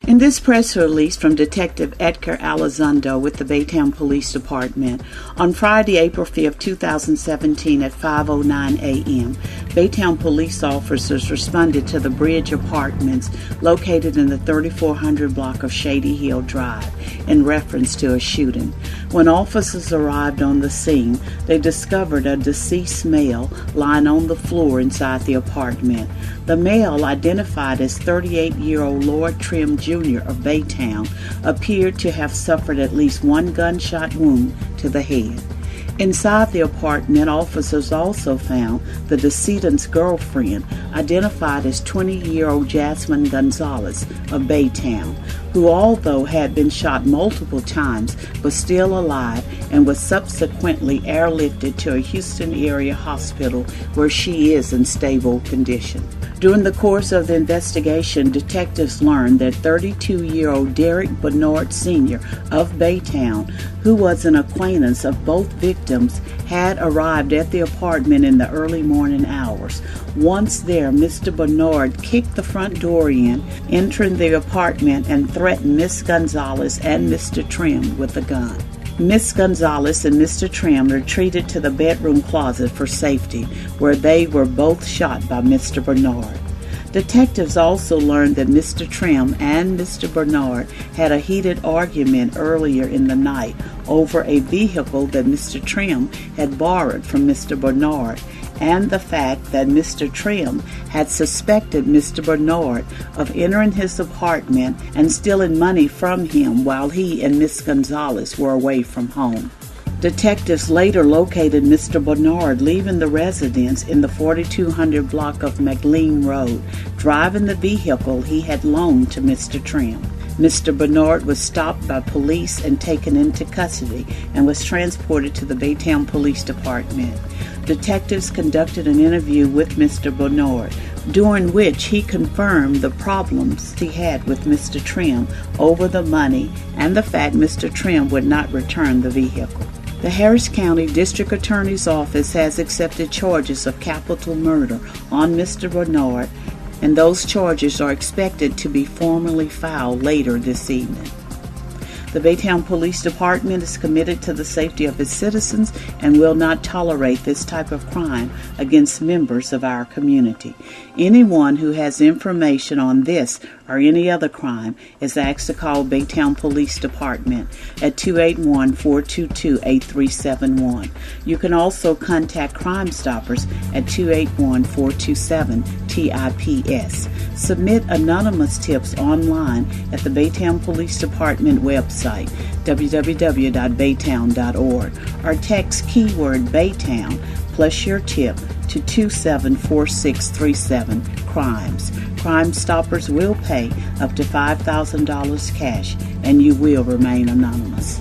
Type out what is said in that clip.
In this press release from Detective Edgar Elizondo with the Baytown Police Department, on Friday, April 5, 2017 at 5:09 a.m., Baytown police officers responded to the Bridge Apartments located in the 3400 block of Shady Hill Drive in reference to a shooting. When officers arrived on the scene, they discovered a deceased male lying on the floor inside the apartment. The male, identified as 38-year-old Lord Trim Jr. of Baytown, appeared to have suffered at least one gunshot wound to the head. Inside the apartment, officers also found the decedent's girlfriend, identified as 20-year-old Jasmine Gonzalez of Baytown, who, although had been shot multiple times, was still alive and was subsequently airlifted to a Houston area hospital where she is in stable condition. During the course of the investigation, detectives learned that 32-year-old Derek Bernard Sr. of Baytown, who was an acquaintance of both victims, had arrived at the apartment in the early morning hours. Once there, Mr. Bernard kicked the front door in, entering the apartment, and threatened Miss Gonzalez and Mr. Trim with a gun. Miss Gonzalez and Mr. Trim retreated to the bedroom closet for safety, where they were both shot by Mr. Bernard. Detectives also learned that Mr. Trim and Mr. Bernard had a heated argument earlier in the night over a vehicle that Mr. Trim had borrowed from Mr. Bernard, and the fact that Mr. Trim had suspected Mr. Bernard of entering his apartment and stealing money from him while he and Miss Gonzalez were away from home. Detectives later located Mr. Bernard leaving the residence in the 4200 block of McLean Road, driving the vehicle he had loaned to Mr. Trim. Mr. Bernard was stopped by police and taken into custody and was transported to the Baytown Police Department. Detectives conducted an interview with Mr. Bernard, during which he confirmed the problems he had with Mr. Trim over the money and the fact Mr. Trim would not return the vehicle. The Harris County District Attorney's Office has accepted charges of capital murder on Mr. Bernard, and those charges are expected to be formally filed later this evening. The Baytown Police Department is committed to the safety of its citizens and will not tolerate this type of crime against members of our community. Anyone who has information on this or any other crime is asked to call Baytown Police Department at 281-422-8371. You can also contact Crime Stoppers at 281-427-TIPS. Submit anonymous tips online at the Baytown Police Department website, www.baytown.org, or text keyword Baytown plus your tip to 274637 crimes. Crime Stoppers will pay up to $5,000 cash, and you will remain anonymous.